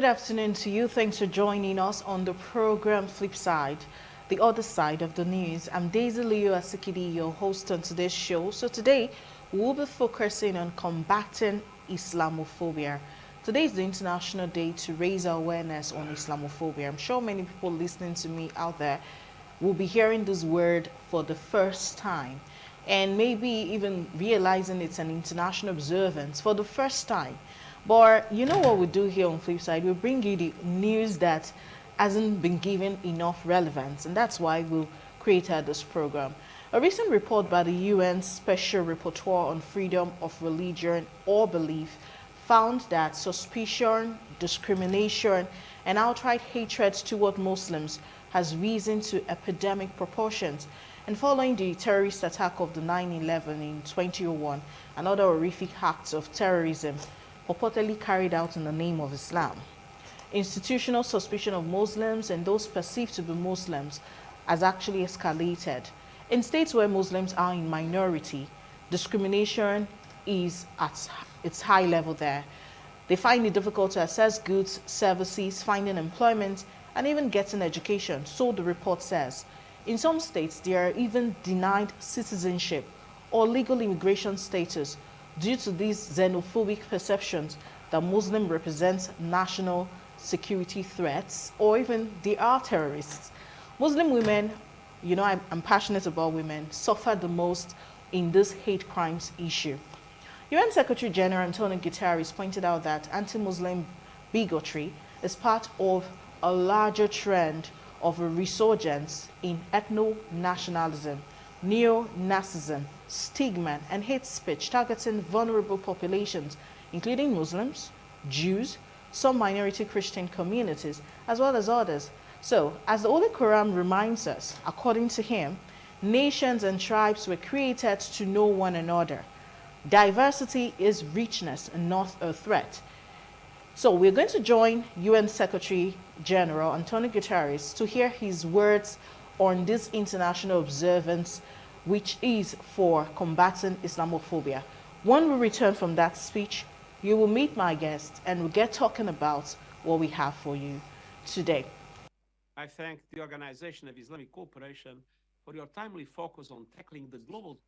afternoon to you. Thanks for joining us on the program Flipside, the other side of the news. I'm Daisy Leo Asikidi, your host on today's show. So today, we'll be focusing on combating Islamophobia. Today is the International Day to raise awareness on Islamophobia. I'm sure many people listening to me out there will be hearing this word for the first time and maybe even realizing it's an international observance for the first time. But you know what we do here on Flipside? We bring you the news that hasn't been given enough relevance, and that's why we created this program. A recent report by the UN Special Rapporteur on Freedom of Religion or Belief found that suspicion, discrimination, and outright hatred toward Muslims has risen to epidemic proportions. And following the terrorist attack of the 9/11 in 2001 and other horrific acts of terrorism purportedly carried out in the name of Islam, institutional suspicion of Muslims and those perceived to be Muslims has actually escalated. In states where Muslims are in minority, discrimination is at its high level there. They find it difficult to access goods, services, finding employment, and even getting education, so the report says. In some states, they are even denied citizenship or legal immigration status due to these xenophobic perceptions that Muslim represents national security threats or even they are terrorists. Muslim women, you know, I'm passionate about women, suffer the most in this hate crimes issue. UN Secretary General Antonio Guterres pointed out that anti-Muslim bigotry is part of a larger trend of a resurgence in ethno-nationalism, neo-Nazism, stigma, and hate speech targeting vulnerable populations, including Muslims, Jews, some minority Christian communities, as well as others. So, as the Holy Quran reminds us, according to him, nations and tribes were created to know one another. Diversity is richness and not a threat. So we're going to join UN Secretary General Antonio Guterres to hear his words on this international observance, which is for combating Islamophobia. When we return from that speech, you will meet my guest and we'll get talking about what we have for you today. I thank the Organization of Islamic Cooperation for your timely focus on tackling the global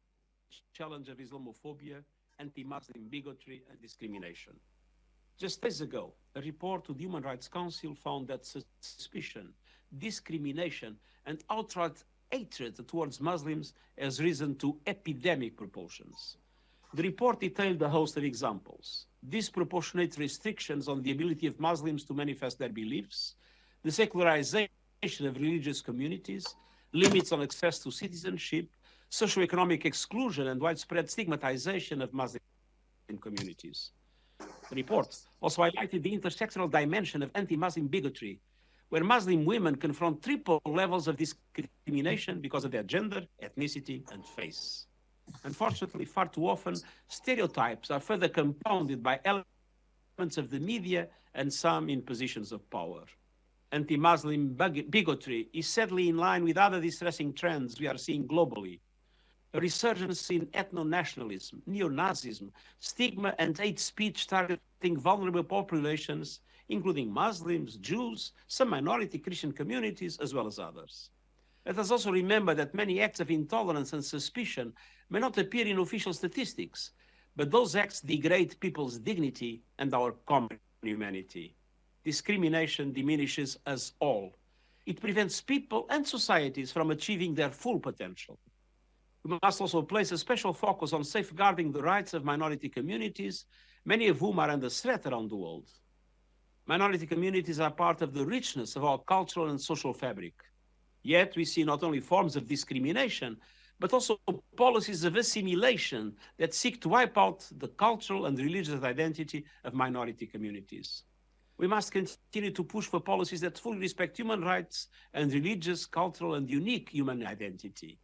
challenge of Islamophobia, anti-Muslim bigotry, and discrimination. Just days ago, a report to the Human Rights Council found that suspicion, discrimination, and outright hatred towards Muslims has risen to epidemic proportions. The report detailed a host of examples: disproportionate restrictions on the ability of Muslims to manifest their beliefs, the secularization of religious communities, limits on access to citizenship, socioeconomic exclusion, and widespread stigmatization of Muslim communities. The report also highlighted the intersectional dimension of anti-Muslim bigotry, where Muslim women confront triple levels of discrimination because of their gender, ethnicity, and faith. Unfortunately, far too often, stereotypes are further compounded by elements of the media and some in positions of power. Anti-Muslim bigotry is sadly in line with other distressing trends we are seeing globally: a resurgence in ethno-nationalism, neo-Nazism, stigma, and hate speech targeting vulnerable populations, including Muslims, Jews, some minority Christian communities, as well as others. Let us also remember that many acts of intolerance and suspicion may not appear in official statistics, but those acts degrade people's dignity and our common humanity. Discrimination diminishes us all. It prevents people and societies from achieving their full potential. We must also place a special focus on safeguarding the rights of minority communities, many of whom are under threat around the world. Minority communities are part of the richness of our cultural and social fabric. Yet we see not only forms of discrimination, but also policies of assimilation that seek to wipe out the cultural and religious identity of minority communities. We must continue to push for policies that fully respect human rights and religious, cultural, and unique human identity.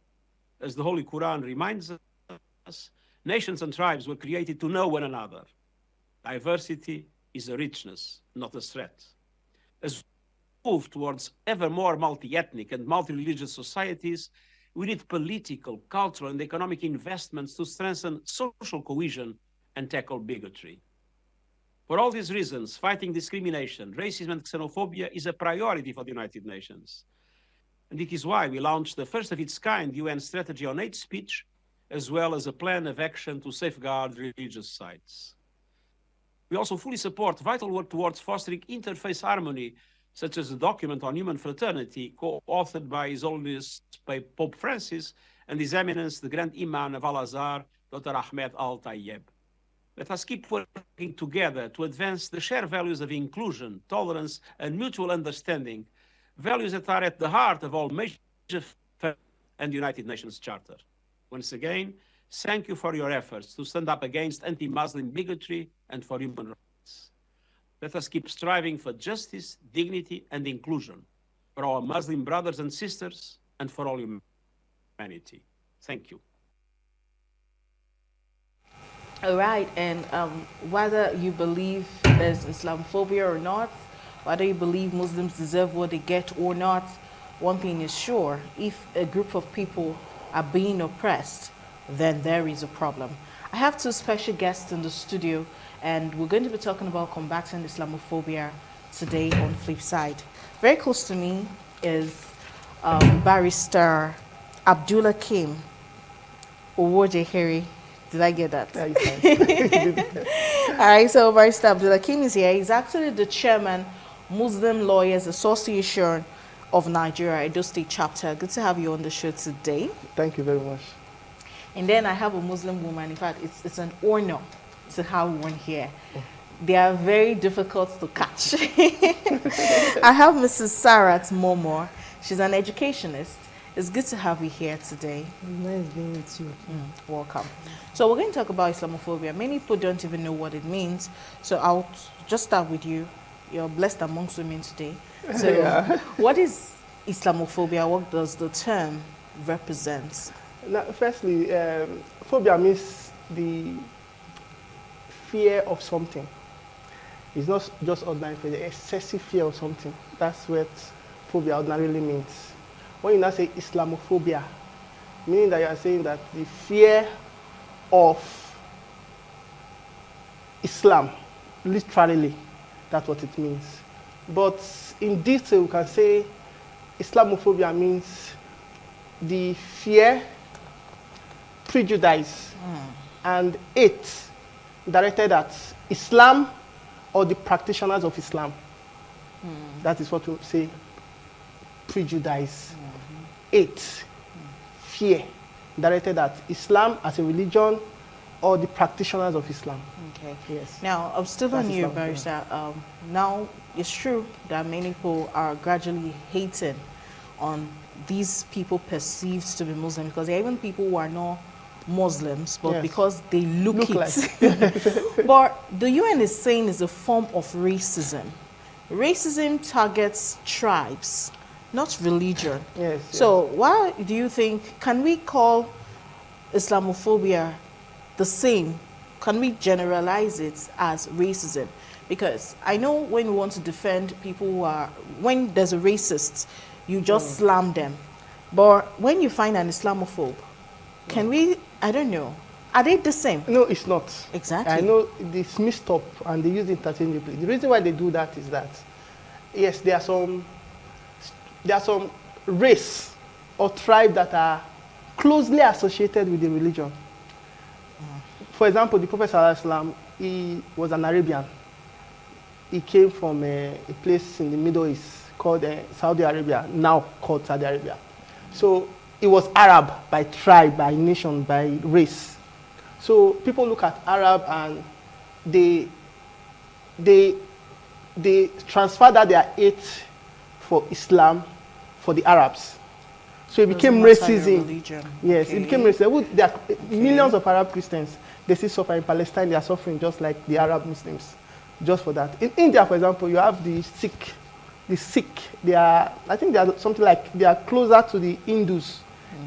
As the Holy Quran reminds us, nations and tribes were created to know one another. Diversity is a richness, not a threat. As we move towards ever more multi-ethnic and multi-religious societies, we need political, cultural, and economic investments to strengthen social cohesion and tackle bigotry. For all these reasons, fighting discrimination, racism, and xenophobia is a priority for the United Nations. And it is why we launched the first of its kind UN strategy on hate speech, as well as a plan of action to safeguard religious sites. We also fully support vital work towards fostering interfaith harmony, such as the document on human fraternity, co-authored by His Holiness Pope Francis and His Eminence, the Grand Imam of Al-Azhar, Dr. Ahmed Al-Tayyeb. Let us keep working together to advance the shared values of inclusion, tolerance, and mutual understanding, values that are at the heart of all major and United Nations Charter. Once again, thank you for your efforts to stand up against anti-Muslim bigotry and for human rights. Let us keep striving for justice, dignity, and inclusion for our Muslim brothers and sisters and for all humanity. Thank you. All right, and whether you believe there's Islamophobia or not, whether you believe Muslims deserve what they get or not, one thing is sure: if a group of people are being oppressed, then there is a problem. I have two special guests in the studio, and we're going to be talking about combating Islamophobia today on Flipside. Very close to me is Barrister Abdullah Kim Owojeheri. Did I get that? Yeah, you can. All right, so Barrister Abdullah Kim is here. He's actually the chairman, Muslim Lawyers Association of Nigeria, Edo State Chapter. Good to have you on the show today. Thank you very much. And then I have a Muslim woman. In fact, it's an honor to have one here. They are very difficult to catch. I have Mrs. Sarat Momo. She's an educationist. It's good to have you here today. Nice being with you. Welcome. So we're going to talk about Islamophobia. Many people don't even know what it means. So I'll just start with you. You're blessed amongst women today. So Yeah. What is Islamophobia? What does the term represent? Now, firstly, phobia means the fear of something. It's not just ordinary fear, the excessive fear of something. That's what phobia ordinarily means. When you now say Islamophobia, meaning that you are saying that the fear of Islam, literally, that's what it means. But in detail, we can say Islamophobia means the fear, prejudice, and hate directed at Islam or the practitioners of Islam. That is what we say, prejudice, hate, fear directed at Islam as a religion or the practitioners of Islam. Okay. Yes. Now, I'm still on you, Islamophobia. Barrister. Now, it's true that many people are gradually hating on these people perceived to be Muslim, because there are even people who are not Muslims, but Yes. because they look it. like. But the UN is saying it's a form of racism. Racism targets tribes, not religion. Yes. So why do you think, can we call Islamophobia the same? Can we generalize it as racism? Because I know when we want to defend people who are, when there's a racist, you just slam them. But when you find an Islamophobe, can we, I don't know, are they the same? No, it's not. Exactly. I know it's mixed up and they use it interchangeably. The reason why they do that is that, yes, there are some race or tribe that are closely associated with the religion. For example, the Prophet ﷺ, he was an Arabian. He came from a place in the Middle East called Saudi Arabia, now called Saudi Arabia. So he was Arab by tribe, by nation, by race. So people look at Arab and they transfer that their hate for Islam for the Arabs. So it became racism. Yes, Okay. it became racism. There are millions of Arab Christians. They still suffer in Palestine. They are suffering just like the Arab Muslims, just for that. In India, for example, you have the Sikh. The Sikh, they are, I think they are something like, they are closer to the Hindus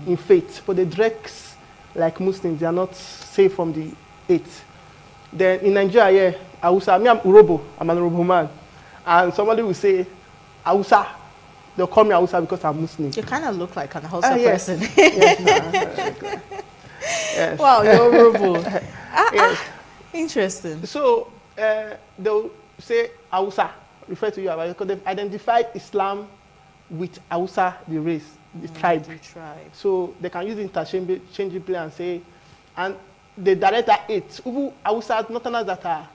in faith, but they dress like Muslims. They are not safe from the hate. Then in Nigeria, yeah, Hausa, me, I'm Urobo. I'm an Urobo man. And somebody will say, Hausa. They'll call me Hausa because I'm Muslim. You kind of look like an Hausa Yes. person. Yes. Wow, you're horrible. Yes. Interesting. So they'll say Hausa, refer to you about it, because they've identified Islam with Hausa, the race, the tribe. The tribe. So they can use interchangeably and say, and they direct that it. Even Hausa, Northerners that are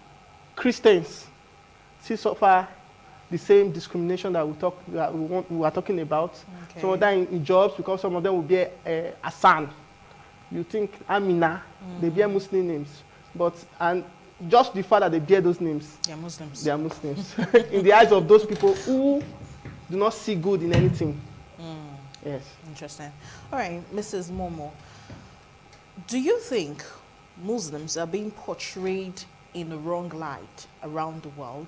Christians, still suffer the same discrimination that we are talking about. Okay. Some of them in jobs, because some of them will be Hassan. You think Amina, they bear Muslim names, and just the fact that they bear those names, They are Muslims. they are Muslims. In the eyes of those people who do not see good in anything. Yes. Interesting. All right, Mrs. Momo, do you think Muslims are being portrayed in the wrong light around the world?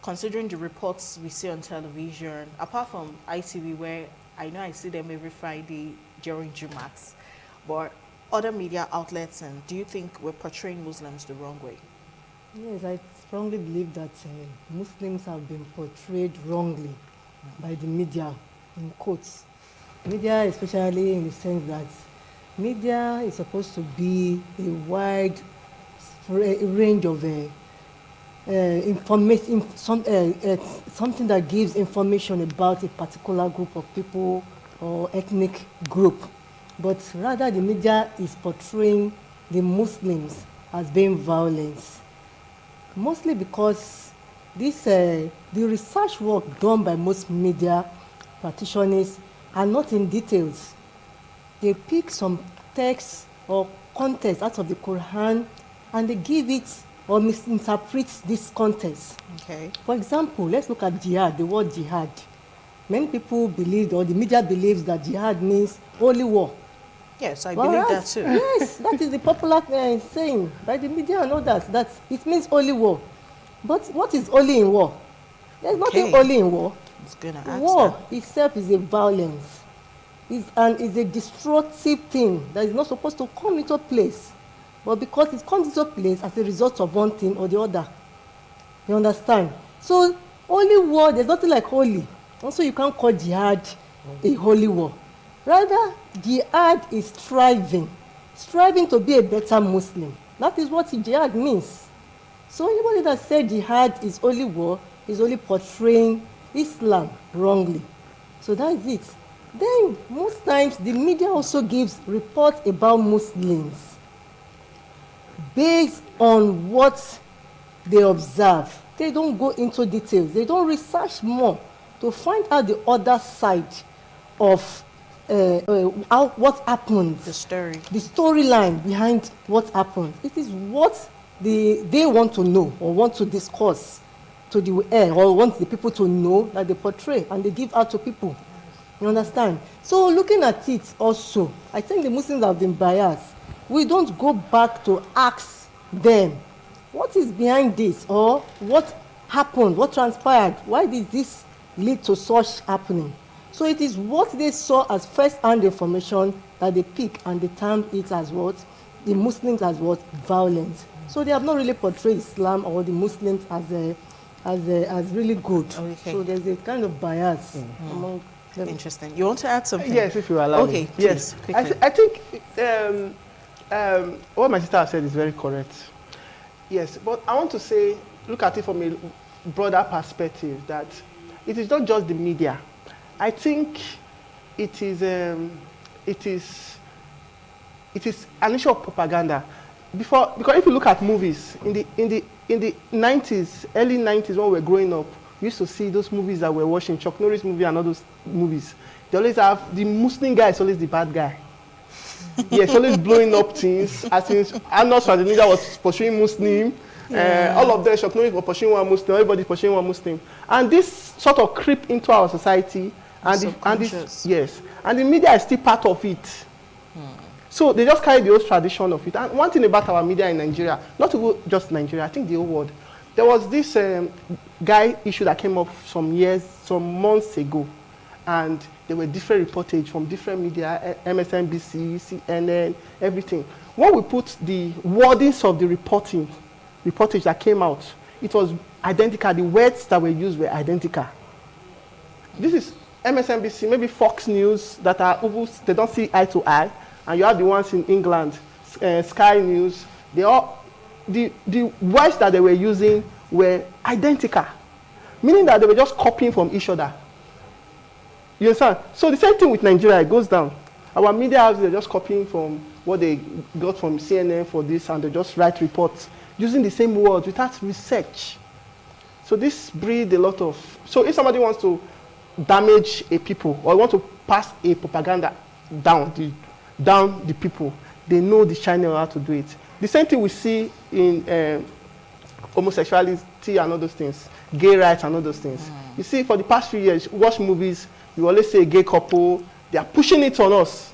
Considering the reports we see on television, apart from ITV, where I know I see them every Friday during Jumats, but other media outlets, and do you think we're portraying Muslims the wrong way? Yes, I strongly believe that Muslims have been portrayed wrongly by the media, in quotes. Media, especially in the sense that media is supposed to be a wide range of information, something that gives information about a particular group of people or ethnic group. But rather the media is portraying the Muslims as being violent. Mostly because the research work done by most media practitioners are not in details. They pick some texts or context out of the Quran and they give it or misinterpret this context. Okay. For example, let's look at jihad, the word jihad. Many people believe, or the media believes, that jihad means holy war. Yes, I believe that too. Yes, that is the popular saying by the media and others, that it means holy war. But what is holy in war? There's nothing holy in war. It's gonna ask War that. itself is a violence. And is a destructive thing that is not supposed to come into place. But because it comes into place as a result of one thing or the other. You understand? So, holy war, there's nothing like holy. Also, you can't call jihad a holy war. Rather, jihad is striving to be a better Muslim. That is what jihad means. So anybody that said jihad is holy war is only portraying Islam wrongly. So that is it. Then, most times, the media also gives reports about Muslims based on what they observe. They don't go into details. They don't research more to find out the other side of what happened. The story. The storyline behind what happened. It is what they want to know or want to discuss to the air, or want the people to know, that they portray and they give out to people. You understand? So looking at it also, I think the Muslims have been biased. We don't go back to ask them, what is behind this, or what happened, what transpired, why did this lead to such happening? So it is what they saw as first-hand information that they pick, and they term it as what? The Muslims as what? Violence. So they have not really portrayed Islam or the Muslims as really good. Okay. So there's a kind of bias among them. Interesting. You want to add something? Yes, if you allow Okay, me. please, Yes, quickly. I think what my sister has said is very correct. Yes, but I want to say, look at it from a broader perspective, that it is not just the media. I think it is an issue of propaganda. Because if you look at movies in the 90s, early 90s, when we were growing up, we used to see those movies that we're watching, Chuck Norris movie and all those movies. They always have the Muslim guy is always the bad guy. Yes, always blowing up things. As in, Arnold Schwarzenegger was pursuing Muslim. All of them, Chuck Norris was pursuing one Muslim. Everybody pursuing one Muslim. And this sort of creep into our society. And the media is still part of it. So they just carry the old tradition of it. And one thing about our media in Nigeria, not just Nigeria, I think the whole world, there was this guy issue that came up some months ago, and there were different reportage from different media, MSNBC, CNN, everything. When we put the wordings of the reportage that came out, it was identical. The words that were used were identical. This is MSNBC, maybe Fox News, that are they don't see eye to eye. And you have the ones in England, Sky News. They all the words that they were using were identical, meaning that they were just copying from each other. You understand? So the same thing with Nigeria, it goes down. Our media houses are just copying from what they got from CNN for this, and they just write reports using the same words without research. So this breeds a lot of... So if somebody wants to damage a people or want to pass a propaganda down the people, they know the channel how to do it. The same thing we see in homosexuality and all those things, gay rights and all those things. You see, for the past few years, watch movies, you always say a gay couple, they are pushing it on us.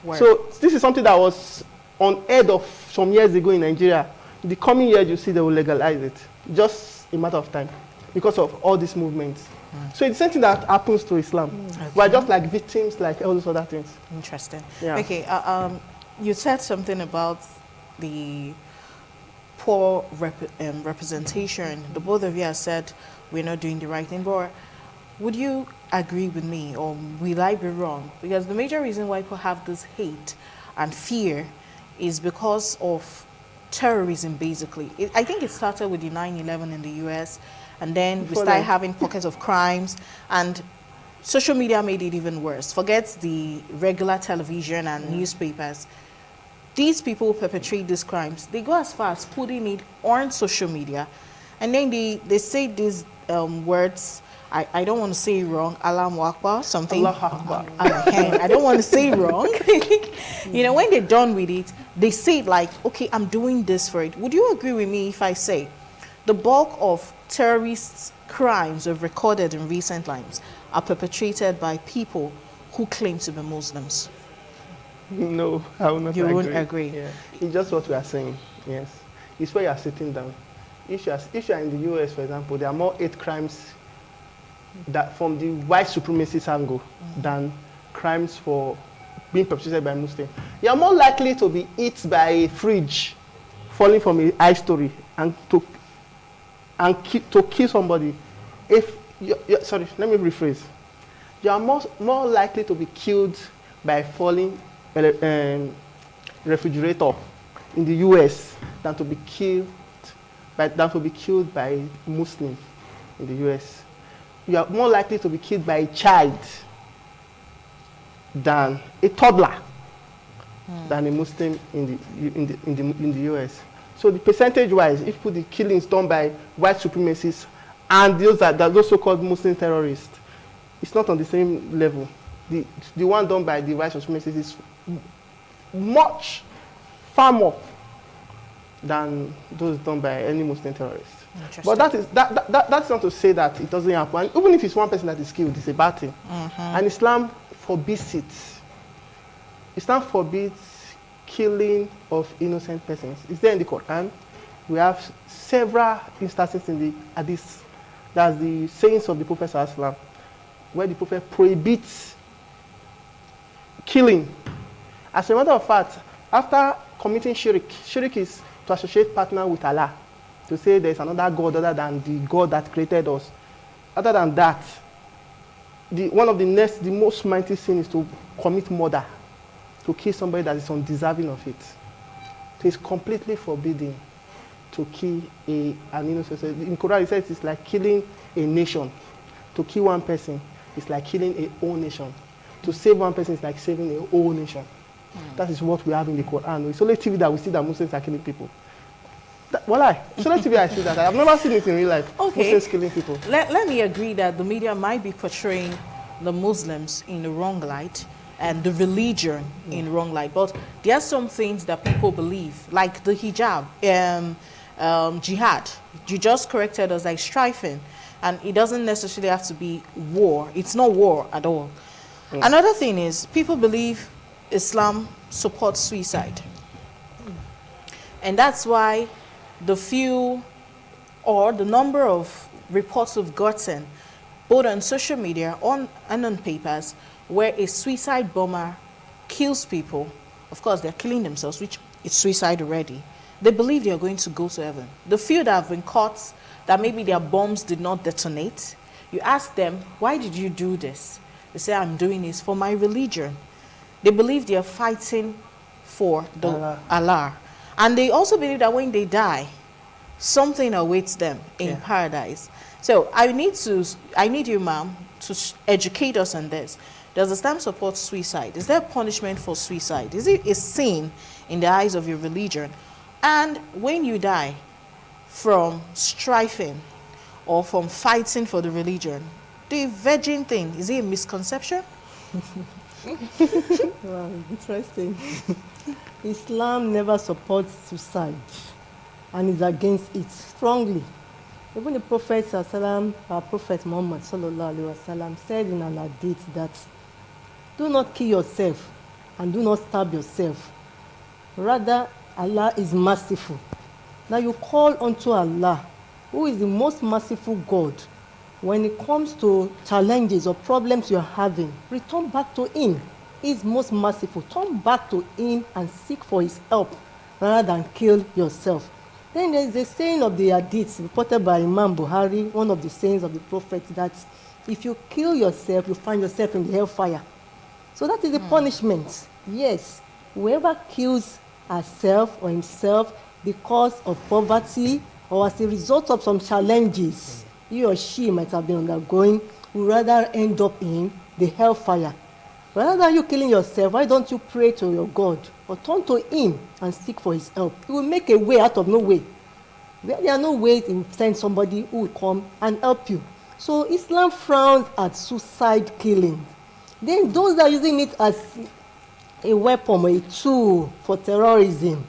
Word. So this is something that was unheard of some years ago in Nigeria. In the coming years, you see they will legalize it. Just a matter of time because of all these movements. So it's the same thing that happens to Islam. Okay. We're just like victims, like all those other things. Interesting. Yeah. Okay, you said something about the poor representation. The both of you have said we're not doing the right thing, but would you agree with me, or will I be wrong? Because the major reason why people have this hate and fear is because of terrorism, basically. I think it started with the 9/11 in the US, and then we started having pockets of crimes, and social media made it even worse. Forget the regular television and newspapers. These people who perpetrate these crimes, they go as far as putting it on social media, and then they say these words. I don't want to say it wrong, Allahu Akbar, something. Allah Akbar. I don't want to say it wrong. You know, when they're done with it, they say it like, okay, I'm doing this for it. Would you agree with me if I say the bulk of terrorist crimes we've recorded in recent times are perpetrated by people who claim to be Muslims? No, I will not agree. You won't agree? Yeah. It's just what we are saying, yes. It's where you are sitting down. If you are in the US, for example, there are more hate crimes that from the white supremacist angle than crimes for being perpetrated by Muslims. You are more likely to be hit by a fridge falling from a high story and to kill somebody. Sorry, let me rephrase. You are more likely to be killed by falling refrigerator in the US than to be killed by Muslim in the US. You are more likely to be killed by a child than a toddler than a Muslim in the US. So the percentage-wise, if you put the killings done by white supremacists and those so-called Muslim terrorists, it's not on the same level. The one done by the white supremacists is far more than those done by any Muslim terrorist. But that's not to say that it doesn't happen. And even if it's one person that is killed, it's a bad thing. And Islam forbids it. Islam forbids killing of innocent persons. It's there in the Quran. We have several instances in the Hadith. That's the sayings of the Prophet ﷺ, where the Prophet prohibits killing. As a matter of fact, after committing shirk is to associate partner with Allah, to say there's another God other than the God that created us. Other than that, one of the most mighty sin is to commit murder, to kill somebody that is undeserving of it. So it's completely forbidden to kill an innocent. In Quran it says it's like killing a nation. To kill one person is like killing a whole nation. To save one person is like saving a whole nation. That is what we have in the Quran. It's only TV that we see that Muslims are killing people. It's only TV I see that. I've never seen it in real life. Okay. Muslims killing people. Let me agree that the media might be portraying the Muslims in the wrong light and the religion in wrong light. But there are some things that people believe, like the hijab, jihad. You just corrected us, like strifing. And it doesn't necessarily have to be war. It's not war at all. Another thing is, people believe Islam supports suicide. And that's why the number of reports we've gotten, both on social media and on papers, where a suicide bomber kills people. Of course, they're killing themselves, which is suicide already. They believe they are going to go to heaven. The few that have been caught, that maybe their bombs did not detonate, you ask them, why did you do this? They say, I'm doing this for my religion. They believe they are fighting for Allah. And they also believe that when they die, something awaits them in paradise. So I need you, ma'am, to educate us on this. Does Islam support suicide? Is there punishment for suicide? Is it a sin in the eyes of your religion? And when you die from striving or from fighting for the religion, the virgin thing, is it a misconception? Wow, interesting. Islam never supports suicide and is against it strongly. Even the Prophet our Prophet Muhammad said in an hadith that do not kill yourself and do not stab yourself. Rather, Allah is merciful. Now you call unto Allah, who is the most merciful God. When it comes to challenges or problems you're having, return back to Him. He is most merciful. Turn back to Him and seek for His help rather than kill yourself. Then there is a saying of the hadith reported by Imam Buhari, one of the sayings of the Prophet, that if you kill yourself, you find yourself in the hellfire. So that is the punishment. Yes, whoever kills herself or himself because of poverty or as a result of some challenges he or she might have been undergoing, would rather end up in the hellfire. Rather than you killing yourself, why don't you pray to your God or turn to Him and seek for His help? He will make a way out of no way. There are no ways He will send somebody who will come and help you. So Islam frowns at suicide killing. Then those that are using it as a weapon or a tool for terrorism,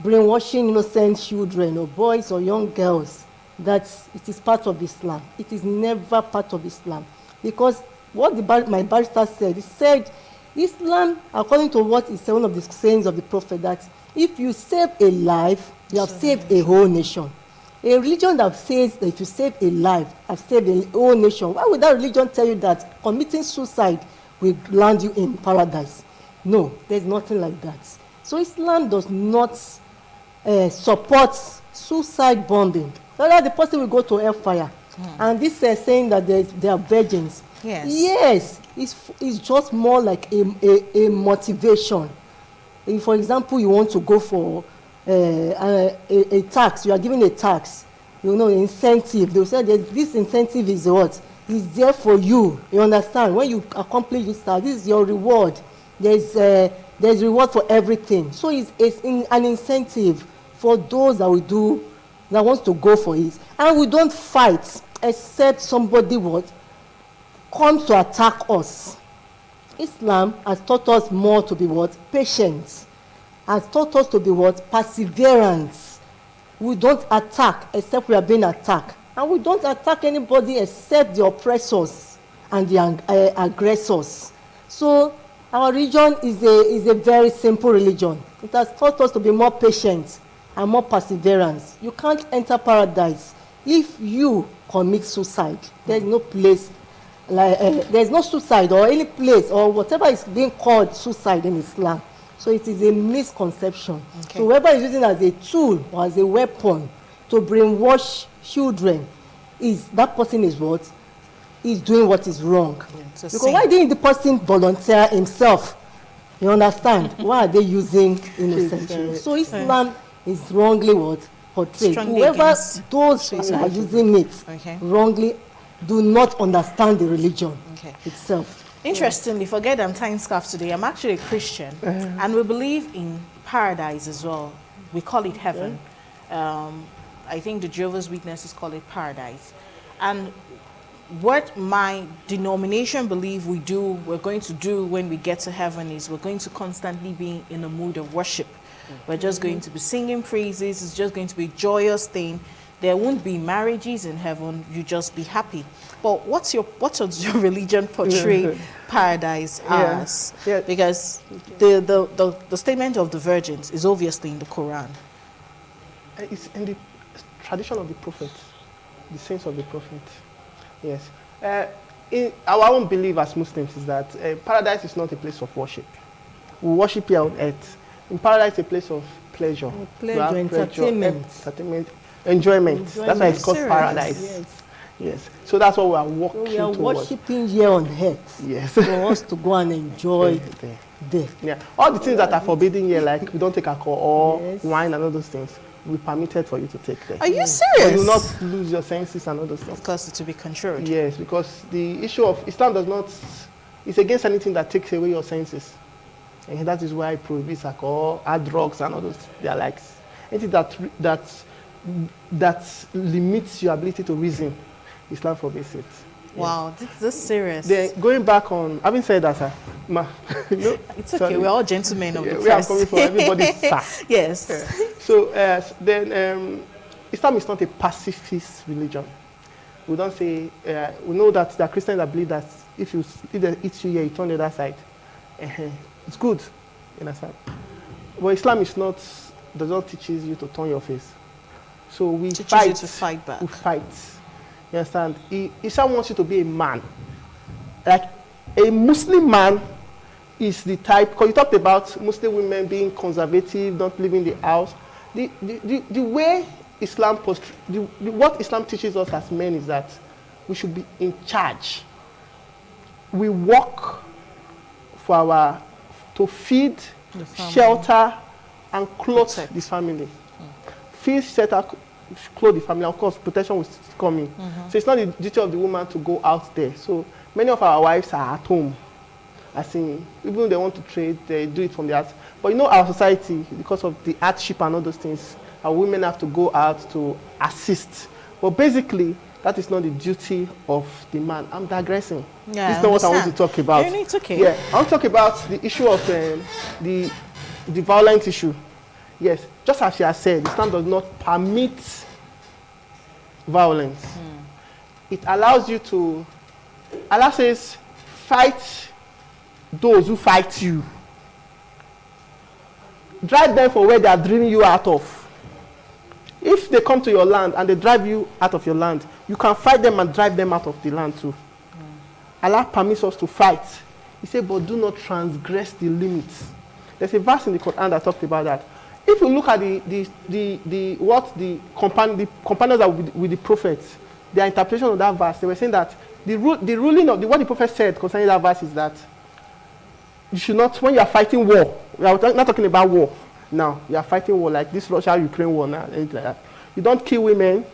brainwashing innocent children or boys or young girls, that it is part of Islam. It is never part of Islam. Because what my barrister said, he said, Islam, according to what is one of the sayings of the Prophet, that if you save a life, you have saved a whole nation. A religion that says that if you save a life, I've saved a whole nation, why would that religion tell you that committing suicide will land you in paradise? No, there's nothing like that. So Islam does not support suicide bombing. Rather, the person will go to hellfire. And this saying that they are virgins. Yes, it's just more like a motivation. If, for example, you want to go for a tax, you are given a tax, incentive. They will say that this incentive is what? It's there for you. You understand? When you accomplish this task, this is your reward. There's reward for everything. So it's an incentive for those that wants to go for it. And we don't fight except somebody comes to attack us. Islam has taught us more to be patient. Has taught us to be perseverance. We don't attack except we are being attacked. And we don't attack anybody except the oppressors and the aggressors. So our religion is a very simple religion. It has taught us to be more patient and more perseverance. You can't enter paradise if you commit suicide. There's no place there's no suicide or any place or whatever is being called suicide in Islam. So it is a misconception. Okay. So whoever is using it as a tool or as a weapon to brainwash children, that person is doing what is wrong. Because why didn't the person volunteer himself? You understand? Why are they using innocent children? So Islam is wrongly portrayed. Whoever those who are using it wrongly do not understand the religion itself. Interestingly, forget I'm tying scarf today. I'm actually a Christian, and we believe in paradise as well. We call it heaven. I think the Jehovah's Witnesses call it paradise. And what my denomination believe we're going to do when we get to heaven is we're going to constantly be in a mood of worship. We're just going to be singing praises. It's just going to be a joyous thing. There won't be marriages in heaven. You just be happy. But what does your religion portray paradise as? Because the statement of the virgins is obviously in the Quran. It's in the tradition of the prophet, the saints of the prophet. Yes. In our own belief as Muslims is that paradise is not a place of worship. We worship here on earth. In paradise, a place of pleasure. Entertainment. Enjoyment. That's why it's called paradise. Yes. So that's what we are working We are towards. worshiping here on earth. Yes. For us to go and enjoy There. there. Yeah. All the things that are forbidden here, like we don't take alcohol, Yes. wine, and all those things, we permitted for you to take there. Are you But serious? you will not lose your senses and all those things. Of course, it will be controlled. Yes, because the issue of Islam does not, it's against anything that takes away your senses. And that is why it prohibits alcohol, hard drugs, and all those, they are like, anything that limits your ability to reason, Islam forbids it. Wow, this is serious. Then going back on, having said that, sir, It's okay, we're all gentlemen of the we are press. coming from everybody's sir. Yes. Yeah. So then Islam is not a pacifist religion. We don't say, we know that there are Christians that believe that if they eat you here, you turn the other side. It's good, you understand? But Islam is not, does not teach you to turn your face. So we Teaches fight. you to fight back. We fight. You understand? Islam wants you to be a man. Like a Muslim man is the type, because you talked about Muslim women being conservative, not leaving the house. The way Islam, what Islam teaches us as men is that we should be in charge. We work for to feed, shelter, and clothe the family. Feed, shelter, clothe the family. Of course, protection will come in. So it's not the duty of the woman to go out there. So many of our wives are at home. As in, even if they want to trade, they do it from the house. But you know, our society, because of the hardship and all those things, our women have to go out to assist. But basically, that is not the duty of the man. I'm digressing. Yeah, this is not what I want to talk about. No, it's okay. Yeah, I want to talk about the issue of the violent issue. Yes, just as she has said, Islam does not permit violence. It allows you to, Allah says, fight those who fight you. Drive them for where they are driving you out of. If they come to your land and they drive you out of your land, you can fight them and drive them out of the land too. Allah permits us to fight. He said, but do not transgress the limits. There's a verse in the Quran that talked about that. If you look at the companions that with the prophets, their interpretation of that verse, they were saying that the ruling of what the prophet said concerning that verse is that you should not, when you are fighting war, we are not talking about war now, you are fighting war like this Russia-Ukraine war now, anything like that. You don't kill women,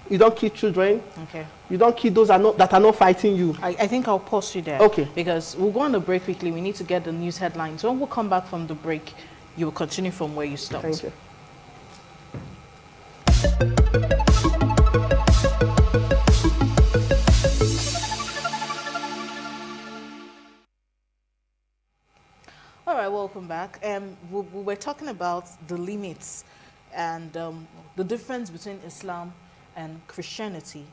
you don't kill children, Okay. you don't kill those that are not fighting you. I think I'll pause you there. Okay. Because we'll go on the break quickly. We need to get the news headlines. When we come back from the break, you will continue from where you stopped. Thank you. All right, welcome back. We were talking about the limits and the difference between Islam and Christianity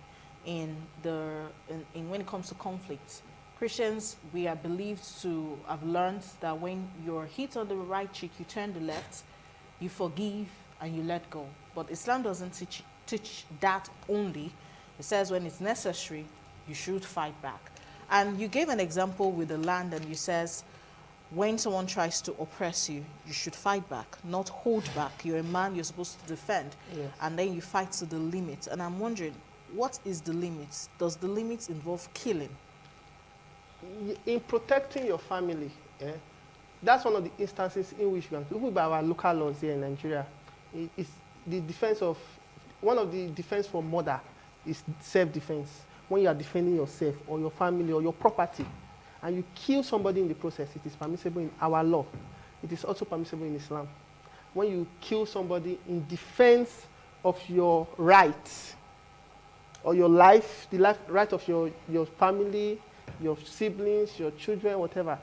in when it comes to conflict. Christians, we are believed to have learned that when you're hit on the right cheek, you turn the left, you forgive and you let go. But Islam doesn't teach that only. It says when it's necessary, you should fight back. And you gave an example with the land, and you says when someone tries to oppress you, you should fight back, not hold back. You're a man, you're supposed to defend. Yes. And then you fight to the limit. And I'm wondering, what is the limit? Does the limit involve killing? In protecting your family, that's one of the instances in which we can, even by our local laws here in Nigeria, it's the defense of, one of the defense for murder is self-defense. When you are defending yourself or your family or your property, and you kill somebody in the process, it is permissible in our law. It is also permissible in Islam. When you kill somebody in defense of your rights or your life, the right of your family, your siblings, your children, whatever,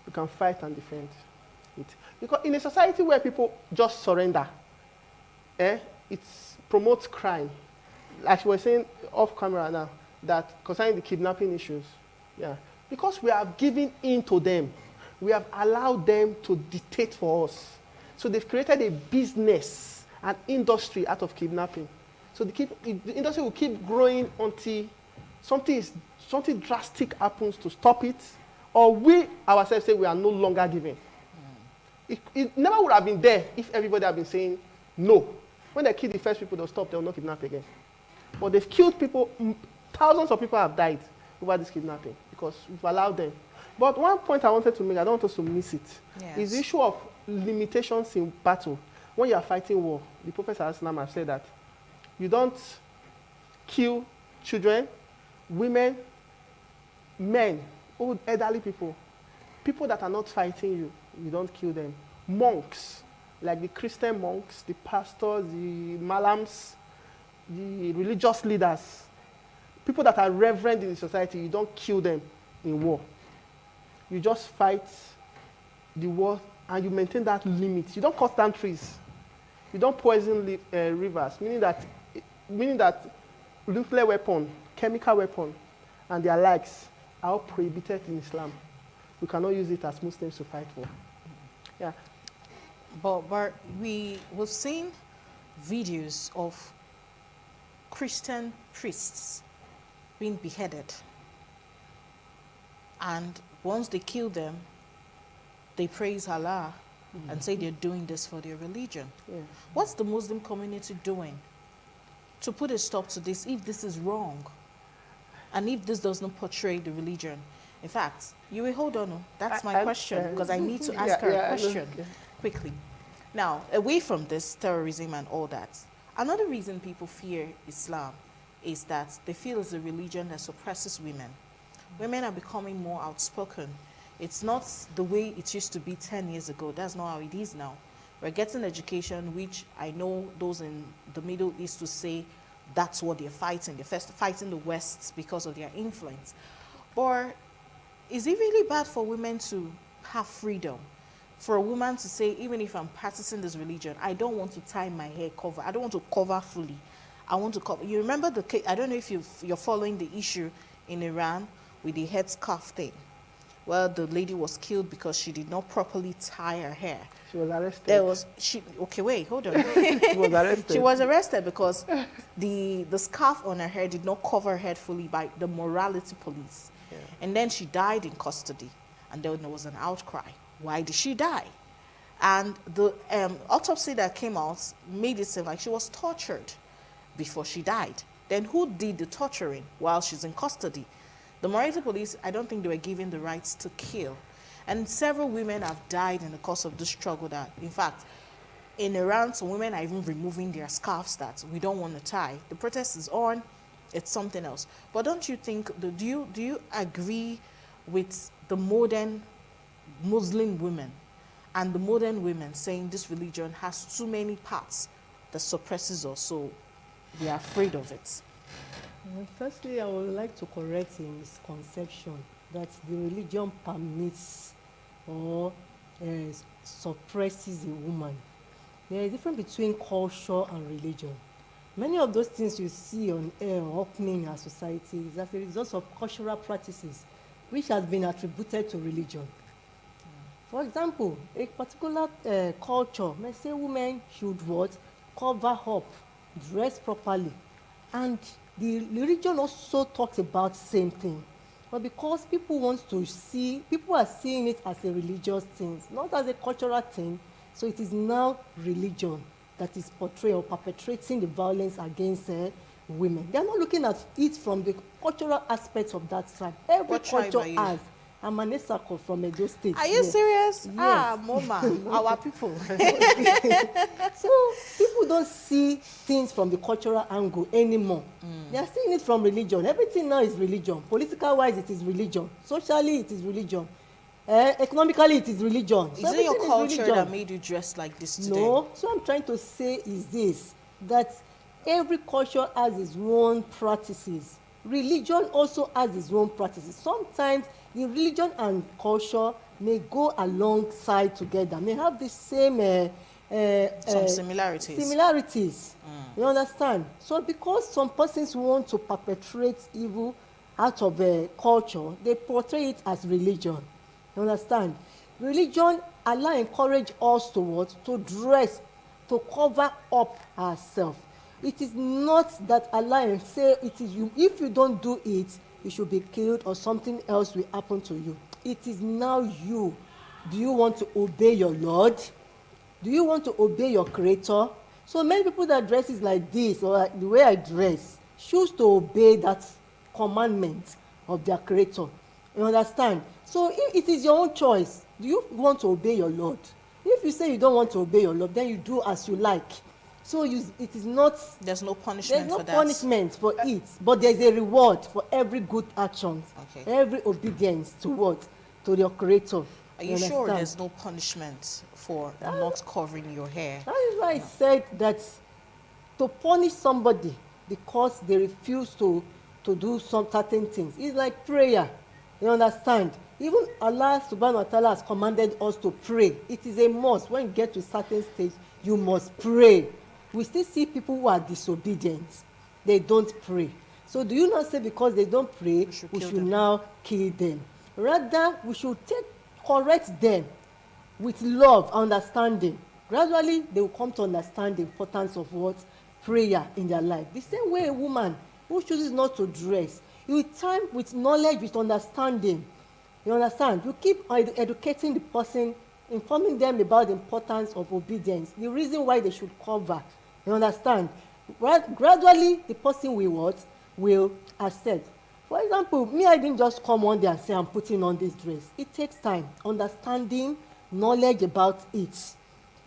you can fight and defend it. Because in a society where people just surrender, it promotes crime. Like we were saying off camera now, that concerning the kidnapping issues, because we have given in to them, we have allowed them to dictate for us. So they've created a business, an industry out of kidnapping. So the industry will keep growing until something drastic happens to stop it, or we ourselves say we are no longer giving. It never would have been there if everybody had been saying no. When they kill the first people, they'll stop, they'll not kidnap again. But they've killed people. Thousands of people have died over this kidnapping because we've allowed them. But one point I wanted to make, I don't want us to miss it, is the issue of limitations in battle. When you are fighting war, the Prophet ﷺ has said that you don't kill children, women, men, old elderly people, people that are not fighting you, you don't kill them. Monks, like the Christian monks, the pastors, the malams, the religious leaders, people that are reverend in the society, you don't kill them in war. You just fight the war and you maintain that limit. You don't cut down trees. You don't poison rivers, meaning that nuclear weapon, chemical weapon, and their likes are all prohibited in Islam. We cannot use it as Muslims to fight war. Yeah. But we've seen videos of Christian priests being beheaded. And once they kill them, they praise Allah and say they're doing this for their religion. Yeah. What's the Muslim community doing to put a stop to this if this is wrong? And if this does not portray the religion? In fact, you will hold on. That's my question, because I need to ask her a question quickly. Now, away from this terrorism and all that, another reason people fear Islam is that they feel it's a religion that suppresses women. Women are becoming more outspoken. It's not the way it used to be 10 years ago. That's not how it is now. We're getting education, which I know those in the Middle East to say that's what they're fighting. They're first fighting the West because of their influence. Or is it really bad for women to have freedom? For a woman to say, even if I'm practicing this religion, I don't want to tie my hair cover. I don't want to cover fully. I want to cover. You remember the case? I don't know if you're following the issue in Iran with the headscarf thing. Well, the lady was killed because she did not properly tie her hair. She was arrested. Okay, wait, hold on. She was arrested. She was arrested because the scarf on her hair did not cover her head fully by the morality police. Yeah. And then she died in custody. And then there was an outcry. Why did she die? And the autopsy that came out made it seem like she was tortured before she died. Then who did the torturing while she's in custody? The morality police, I don't think they were given the rights to kill. And several women have died in the course of this struggle that, in fact, in Iran, some women are even removing their scarves that we don't want to tie. The protest is on, it's something else. But don't you think, do you agree with the modern Muslim women and the modern women saying this religion has too many parts that suppresses us, so we are afraid of it? Firstly, I would like to correct a misconception that the religion permits or suppresses a woman. There is a difference between culture and religion. Many of those things you see on air happening in our society is as a result of cultural practices which has been attributed to religion. For example, a particular culture may say women should what? Cover up, dress properly. And the religion also talks about the same thing. But because people want to see, people are seeing it as a religious thing, not as a cultural thing, so it is now religion that is portraying or perpetrating the violence against women. They are not looking at it from the cultural aspects of that tribe. Every culture has. I'm an Esako from Edo State. Are you serious? Yes. Ah, Mama, our people. So people don't see things from the cultural angle anymore. They are seeing it from religion. Everything now is religion. Political wise, it is religion. Socially, it is religion. Economically, it is religion. Is it your culture that made you dress like this today? No. So I'm trying to say is this, that every culture has its own practices. Religion also has its own practices. Sometimes the religion and culture may go alongside together, may have the same some similarities. You understand? So because some persons want to perpetrate evil out of a culture, they portray it as religion. You understand? Religion, Allah encourage us to what? To dress, to cover up ourselves. It is not that Allah say it is you. If you don't do it, you should be killed or something else will happen to you. It is now you. Do you want to obey your Lord? Do you want to obey your Creator? So many people that dresses like this or like the way I dress, choose to obey that commandment of their creator. You understand? So if it is your own choice, do you want to obey your Lord? If you say you don't want to obey your Lord, then you do as you like. So it is not, there's no punishment for that. There's no punishment for it, but there's a reward for every good action, every obedience to what? To your creator. Are you sure there's no punishment for not covering your hair? That is why I said that to punish somebody because they refuse to do some certain things is like prayer. You understand? Even Allah subhanahu wa ta'ala has commanded us to pray. It is a must. When you get to a certain stage, you must pray. We still see people who are disobedient. They don't pray. So do you not say because they don't pray, we should now kill them? Rather, we should correct them with love, understanding. Gradually, they will come to understand the importance of what? Prayer in their life. The same way a woman who chooses not to dress, you time with knowledge, with understanding. You understand? You keep educating the person, informing them about the importance of obedience, the reason why they should cover. You understand? Gradually, the person will what? Will accept. For example, me, I didn't just come one day and say I'm putting on this dress. It takes time, understanding, knowledge about it.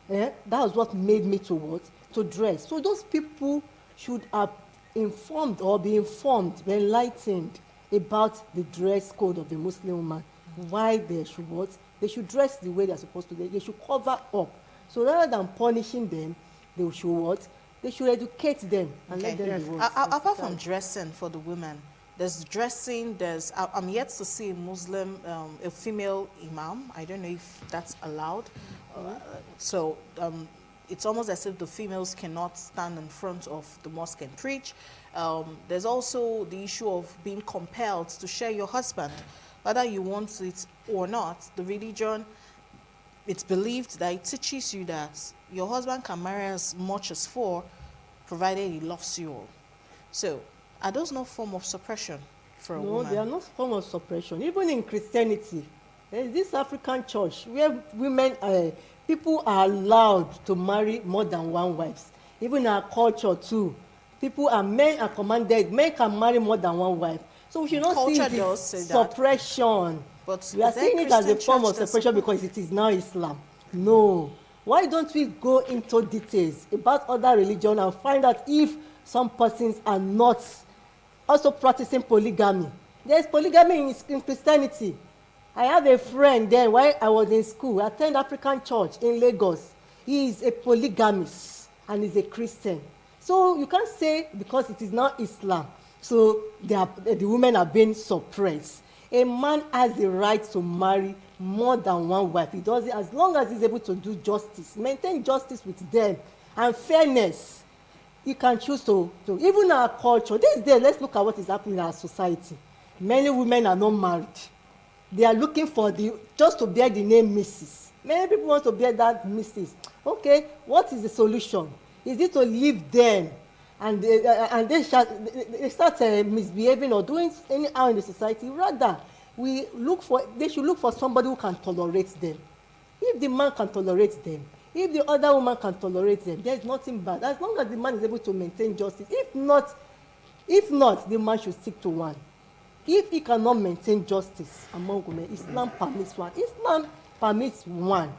That was what made me to what? To dress. So those people should have informed or be informed, be enlightened about the dress code of the Muslim woman. Why they should what? They should dress the way they're supposed to. They should cover up. So rather than punishing them, they should what? They should educate them and let them be what? Apart from dressing for the women, there's dressing, I'm yet to see a Muslim, a female imam. I don't know if that's allowed. It's almost as if the females cannot stand in front of the mosque and preach. There's also the issue of being compelled to share your husband. Whether you want it or not, the religion, it's believed that it teaches you that your husband can marry as much as 4, provided he loves you all. So, are those no form of suppression for a woman? No, they are not form of suppression. Even in Christianity, there is this African church where women, people are allowed to marry more than 1 wife. Even in our culture too, men are commanded, men can marry more than 1 wife. So we should not see it as suppression. But we are seeing it as a form of suppression because it is now Islam. No. Why don't we go into details about other religions and find out if some persons are not also practicing polygamy? There is polygamy in Christianity. I have a friend then while I was in school, I attended African church in Lagos. He is a polygamist and is a Christian. So you can't say because it is not Islam, so the women are being suppressed. A man has the right to marry more than 1 wife. He does it as long as he's able to do justice, maintain justice with them and fairness. He can choose to even our culture. These days, let's look at what is happening in our society. Many women are not married. They are looking for just to bear the name Mrs. Many people want to bear that Mrs. Okay, what is the solution? Is it to leave them and they start misbehaving or doing anyhow in the society? Rather, they should look for somebody who can tolerate them. If the man can tolerate them, if the other woman can tolerate them, there is nothing bad. As long as the man is able to maintain justice. If not, the man should stick to one. If he cannot maintain justice among women, Islam permits one. Islam permits one.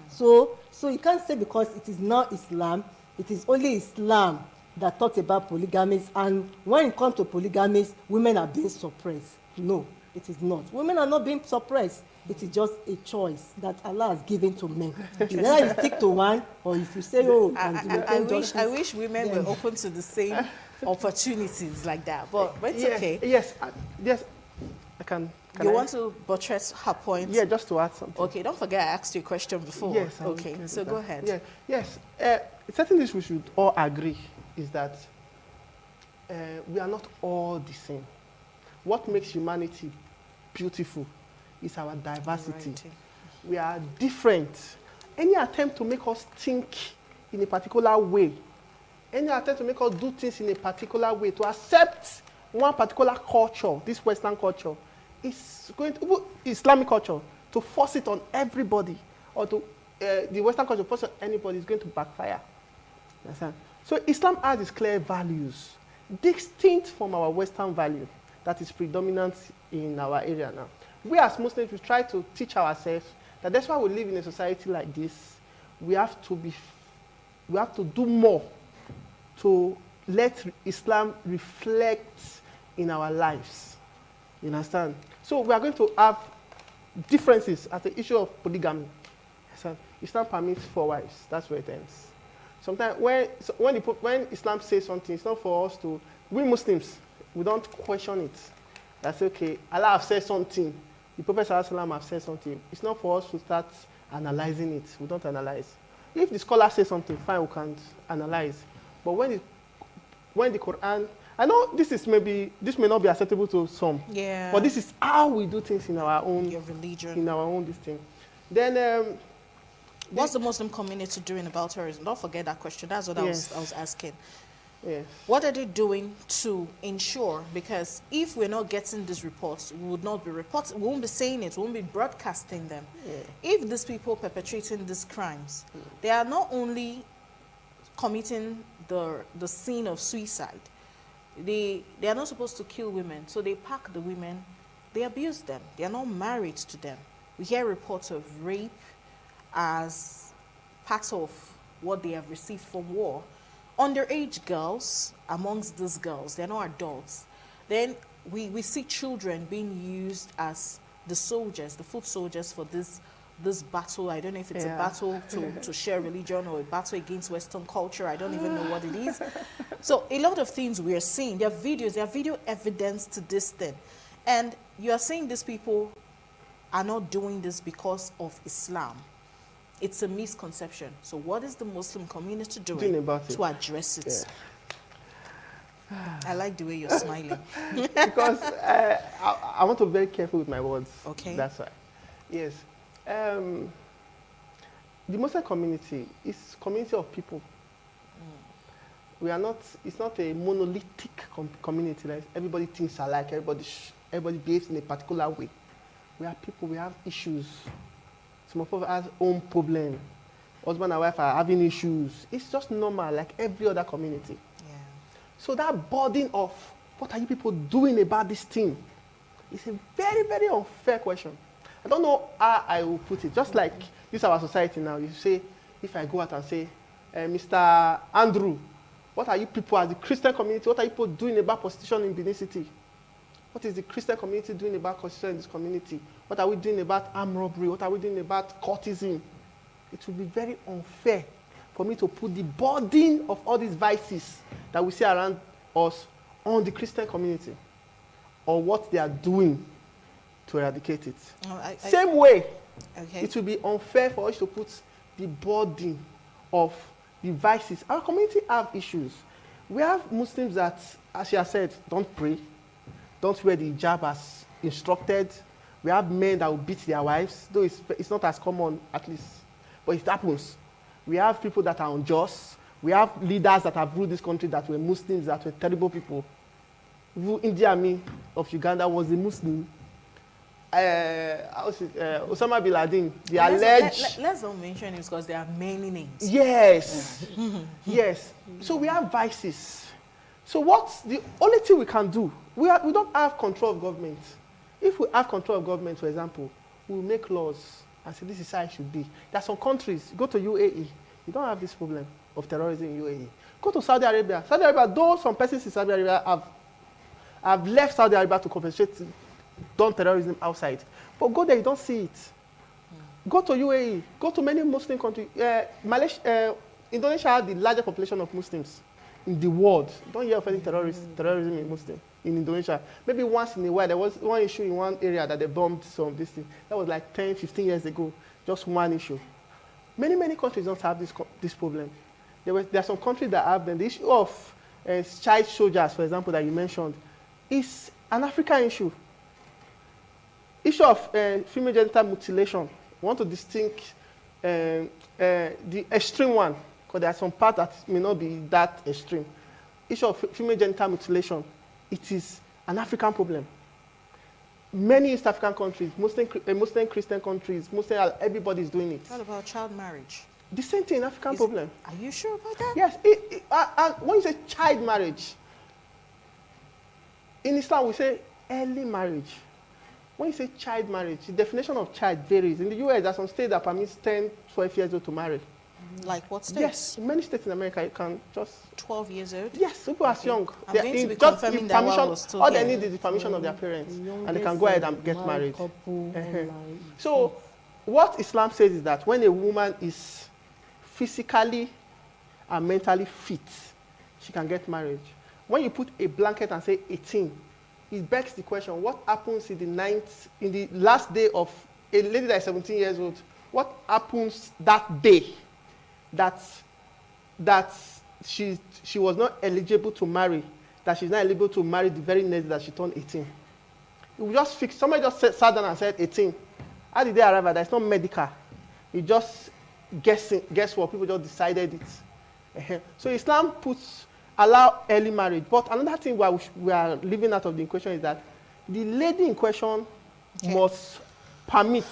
So you can't say because it is not Islam, it is only Islam that talks about polygamies, and when it comes to polygamies, women are being suppressed. No, it is not. Women are not being suppressed. It is just a choice that Allah has given to men. Either you stick to one, or if you say, I wish women were open to the same opportunities like that, but it's okay. Yes, I can. You want to buttress her point? Yeah, just to add something. Okay, don't forget I asked you a question before. Yes. Okay, so go ahead. Yes. Certainly we should all agree is that we are not all the same. What makes humanity beautiful is our diversity. We are different. Any attempt to make us think in a particular way, any attempt to make us do things in a particular way, to accept one particular culture, this Western culture, is going to, Islamic culture, to force it on everybody, or to the Western culture force it on anybody, is going to backfire. Understand? So Islam has its clear values. distinct from our Western value that is predominant in our area now. We as Muslims, we try to teach ourselves that that's why we live in a society like this. We have to do more to let Islam reflect in our lives. You understand? So we are going to have differences at the issue of polygamy. Islam permits 4 wives. That's where it ends. Sometimes when Islam says something, it's not for us to, we Muslims, we don't question it. That's okay. Allah have said something. The Prophet ﷺ have said something. It's not for us to start analyzing it. We don't analyze. If the scholar says something, fine, we can analyze. But when the Quran, I know this may not be acceptable to some. Yeah. But this is how we do things in our own religion. In our own this thing. Then what's the Muslim community doing about terrorism? Don't forget that question. That's what yes. I was asking. Yes. What are they doing to ensure? Because if we're not getting these reports, we would not be reporting. We won't be saying it. We won't be broadcasting them. Yeah. If these people perpetrating these crimes, they are not only committing the sin of suicide. They are not supposed to kill women, so they pack the women, they abuse them. They are not married to them. We hear reports of rape as part of what they have received from war. Underage girls, amongst these girls, they're not adults. Then we see children being used as the soldiers, the foot soldiers for this battle. I don't know if it's a battle to share religion or a battle against Western culture. I don't even know what it is. So a lot of things we are seeing. There are videos, there are video evidence to this thing. And you are saying these people are not doing this because of Islam. It's a misconception. So what is the Muslim community doing about to address it? Yeah. I like the way you're smiling. Because I want to be very careful with my words. Okay. That's why. Yes. The Muslim community is a community of people. We are not, it's not a monolithic community. Like everybody thinks alike, everybody behaves in a particular way. We are people, we have issues. Some of us have own problem. Husband and wife are having issues. It's just normal, like every other community. Yeah. So that burden of what are you people doing about this thing is a very, very unfair question. I don't know how I will put it. Just like this our society now. You say, if I go out and say, Mr. Andrew, what are you people as the Christian community, what are you people doing about prostitution in Benin City? What is the Christian community doing about prostitution in this community? What are we doing about armed robbery? What are we doing about courtesan? It will be very unfair for me to put the burden of all these vices that we see around us on the Christian community or what they are doing to eradicate it. Same way, it will be unfair for us to put the burden of the vices. Our community have issues. We have Muslims that, as you have said, don't pray, don't wear the hijab as instructed. We have men that will beat their wives, though it's not as common, at least, but it happens. We have people that are unjust. We have leaders that have ruled this country that were Muslims, that were terrible people. Indian Army of Uganda was a Muslim. Osama bin Laden, the alleged... Let's not mention it because there are many names. Yes. Yes. So we have vices. So what's the only thing we can do? We don't have control of government. If we have control of government, for example, we'll make laws and say this is how it should be. There are some countries, go to UAE, you don't have this problem of terrorism in UAE. Go to Saudi Arabia. Saudi Arabia, though some persons in Saudi Arabia have left Saudi Arabia to compensate done terrorism outside. But go there, you don't see it. Go to UAE, go to many Muslim countries. Indonesia has the largest population of Muslims in the world. You don't hear of any terrorism in Indonesia. Maybe once in a while, there was one issue in one area that they bombed some of this thing. That was like 10, 15 years ago. Just one issue. Many, many countries don't have this problem. There are some countries that have them. The issue of child soldiers, for example, that you mentioned, is an African issue. Issue of female genital mutilation. We want to distinct the extreme one, because there are some parts that may not be that extreme. Issue of female genital mutilation, it is an African problem. Many East African countries, Muslim Christian countries, everybody is doing it. What about child marriage? The same thing, African problem. Are you sure about that? Yes. When you say child marriage, in Islam, we say early marriage. When you say child marriage, the definition of child varies. In the US, there are some states that permits 10, 12 years old to marry. Like what states? Yes, in many states in America, you can just... 12 years old? Yes, people as young. I'm going to be confirming that while I was still all here. they need is the permission of their parents, and they can go ahead and get married. So, what Islam says is that when a woman is physically and mentally fit, she can get married. When you put a blanket and say 18, it begs the question, what happens in the last day of a lady that is 17 years old? What happens that day that she was not eligible to marry, that she's not eligible to marry the very next day that she turned 18? We just fixed, somebody just sat down and said 18. How did they arrive at that? It's not medical. It's just guesswork. People just decided it. So Islam allow early marriage. But another thing we are leaving out of the equation is that the lady in question must permit.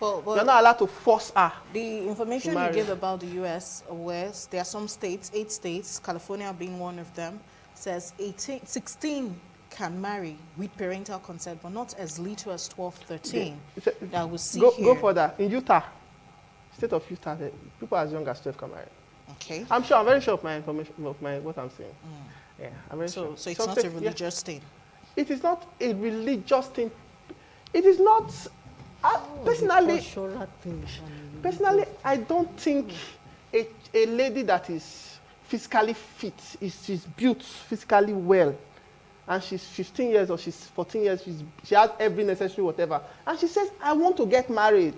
You're not allowed to force her. The information you gave about the U.S. was there are some states, 8 states, California being one of them, says 16 can marry with parental consent, but not as little as 12, 13. That we see here. Go further. In Utah, state of Utah, people as young as 12 can marry. Okay. I'm very sure of my information, of what I'm saying. Yeah, I'm very sure. So it's not a religious thing? It is not a religious thing. It is not, personally, I don't think a lady that is physically fit, she's built physically well, and she's 15 years or she's 14 years, she has every necessary whatever, and she says, I want to get married.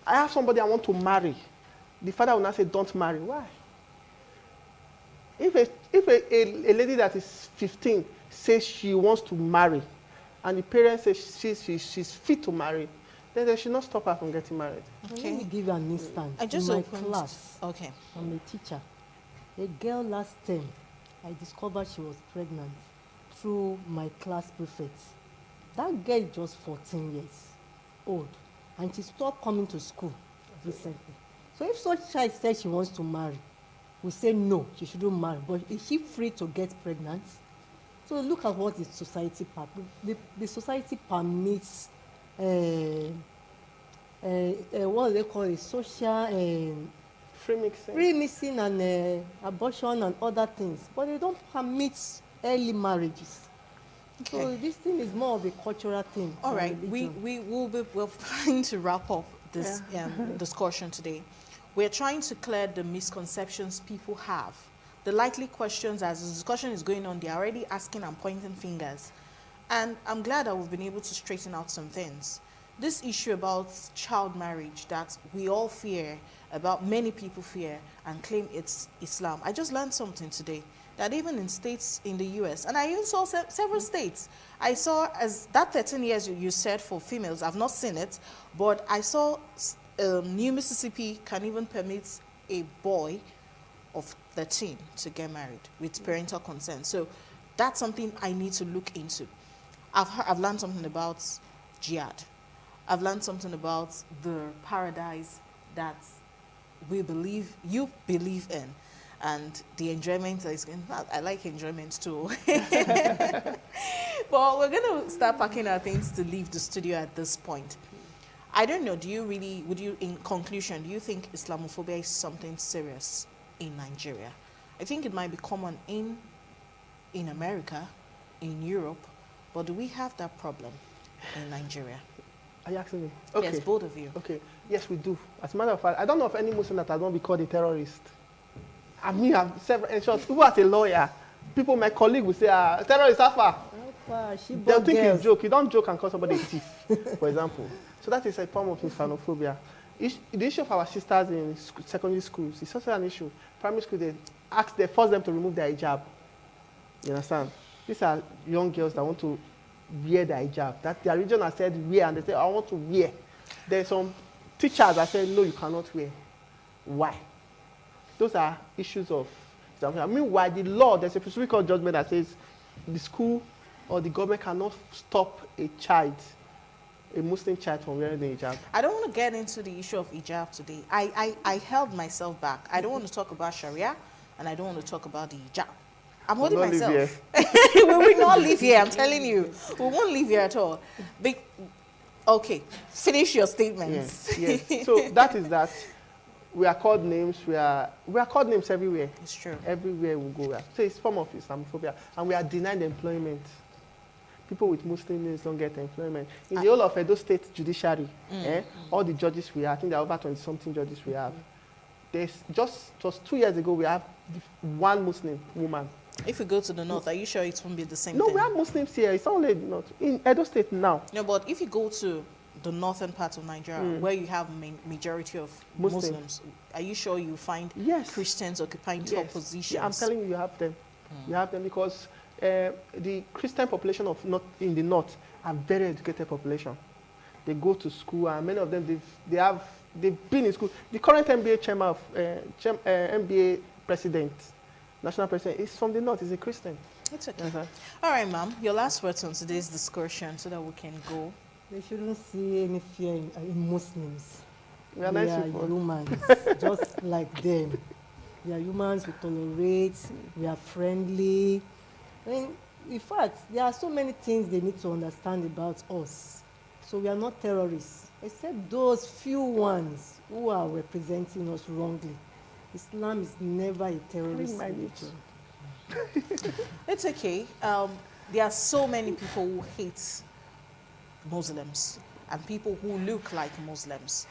I have somebody I want to marry. The father will not say, don't marry. Why? If a lady that is 15 says she wants to marry, and the parents say she's fit to marry, then they should not stop her from getting married. Okay. Let me give you an instance. In my class, okay, I'm a teacher. A girl last term, I discovered she was pregnant through my class prefect. That girl is just 14 years old, and she stopped coming to school recently. So if such child says she wants to marry, we say no, she shouldn't marry. But is she free to get pregnant? So look at what the society the society permits. What do they call it? Social free mixing and abortion and other things, but they don't permit early marriages. Okay. So this thing is more of a cultural thing. All right, we're trying to wrap up this discussion today. We're trying to clear the misconceptions people have. The likely questions, as the discussion is going on, they're already asking and pointing fingers. And I'm glad that we've been able to straighten out some things. This issue about child marriage that we all fear, about many people fear and claim it's Islam. I just learned something today, that even in states in the US, and I even saw several states, I saw as that 13 years you said for females, I've not seen it, but I saw New Mississippi can even permit a boy of 13 to get married with parental consent. So that's something I need to look into. I've learned something about jihad. I've learned something about the paradise that you believe in, and the enjoyment that is going. I like enjoyment too. But we're going to start packing our things to leave the studio at this point. I don't know, in conclusion, do you think Islamophobia is something serious in Nigeria? I think it might be common in America, in Europe, but do we have that problem in Nigeria? Are you asking me? Okay. Yes, both of you. Okay. Yes, we do. As a matter of fact, I don't know of any Muslim that has not been called a terrorist. I mean, in short, people as a lawyer, my colleague will say, terrorist, Alpha. They'll think you joke. You don't joke and call somebody a thief, for example. So that is a form of Islamophobia. The issue of our sisters in secondary schools is also an issue. Primary school, they force them to remove their hijab. You understand? These are young girls that want to wear their hijab. That their religion has said wear, and they say, I want to wear. There's some teachers that say, no, you cannot wear. Why? Those are issues of Islamophobia. Meanwhile, the law, there's a Supreme Court judgment that says the school or the government cannot stop a Muslim child from wearing the hijab. I don't want to get into the issue of hijab today. I held myself back. I don't want to talk about Sharia, and I don't want to talk about the hijab. I'm holding We'll not leave myself. We will not leave here, I'm telling you. We won't leave here at all. Okay, finish your statements. Yes, yes. So that is that. We are called names. We are called names everywhere. It's true. Everywhere we go. So it's a form of Islamophobia, and we are denied employment. People with Muslim names don't get employment. In the whole of Edo State judiciary, all the judges we have, I think there are over 20-something judges we have. It was 2 years ago, we have one Muslim woman. If we go to the north, are you sure it won't be the same No, thing? we have Muslims here. It's only not in Edo State now. No, but if you go to the northern part of Nigeria, where you have majority of Muslims, are you sure you find Christians occupying top positions? Yeah, I'm telling you, you have them. You have them because the Christian population in the north are very educated population. They go to school, and many of them they've been in school. The current NBA chairman of NBA president, national president, is from the north. He's a Christian. It's okay. All right, ma'am. Your last words on today's discussion, so that we can go. They shouldn't see any fear in Muslims. We are humans, just like them. We are humans, we tolerate, we are friendly. I mean, in fact, there are so many things they need to understand about us. So we are not terrorists, except those few ones who are representing us wrongly. Islam is never a terrorist religion. It's okay. There are so many people who hate Muslims and people who look like Muslims.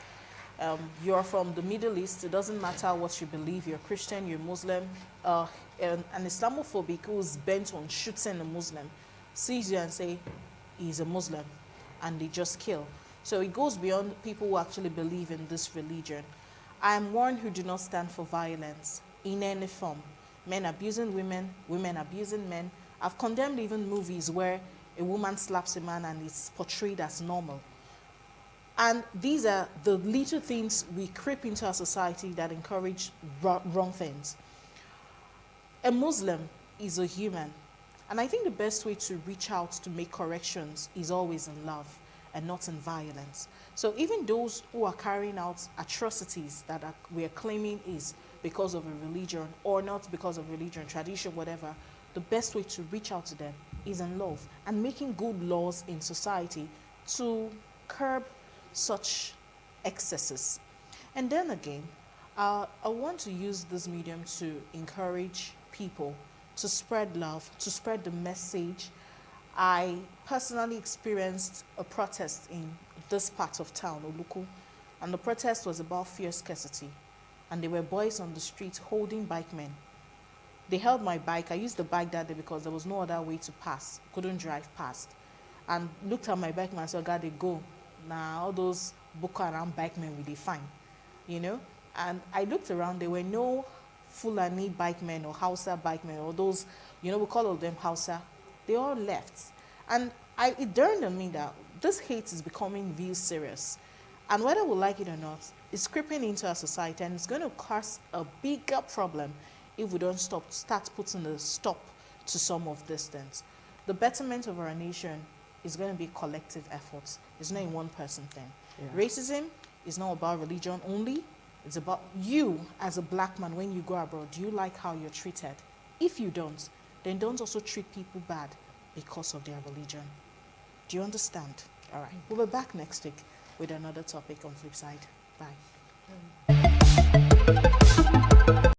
You're from the Middle East, it doesn't matter what you believe, you're Christian, you're Muslim, an Islamophobic who's bent on shooting a Muslim sees you and say, he's a Muslim, and they just kill. So it goes beyond people who actually believe in this religion. I am one who do not stand for violence in any form. Men abusing women, women abusing men. I've condemned even movies where a woman slaps a man and it's portrayed as normal. And these are the little things we creep into our society that encourage wrong things. A Muslim is a human. And I think the best way to reach out to make corrections is always in love and not in violence. So even those who are carrying out atrocities that we are claiming is because of a religion or not because of religion, tradition, whatever, the best way to reach out to them is in love and making good laws in society to curb such excesses. And then again, I want to use this medium to encourage people to spread love, to spread the message. I personally experienced a protest in this part of town, Oluku, and the protest was about fuel scarcity. And there were boys on the street holding bikemen. They held my bike. I used the bike that day because there was no other way to pass. Couldn't drive past. And looked at my bike and said, God, they go. Now, all those Boko Haram bikemen will be fine, you know? And I looked around, there were no Fulani bikemen or Hausa bikemen or those, you know, we call all them Hausa. They all left. And it dawned on me that this hate is becoming real serious. And whether we like it or not, it's creeping into our society and it's going to cause a bigger problem if we don't start putting a stop to some of these things. The betterment of our nation is going to be collective efforts. It's not a one-person thing. Yeah. Racism is not about religion only. It's about you as a black man when you go abroad. Do you like how you're treated? If you don't, then don't also treat people bad because of their religion. Do you understand? All right. We'll be back next week with another topic on Flipside. Bye.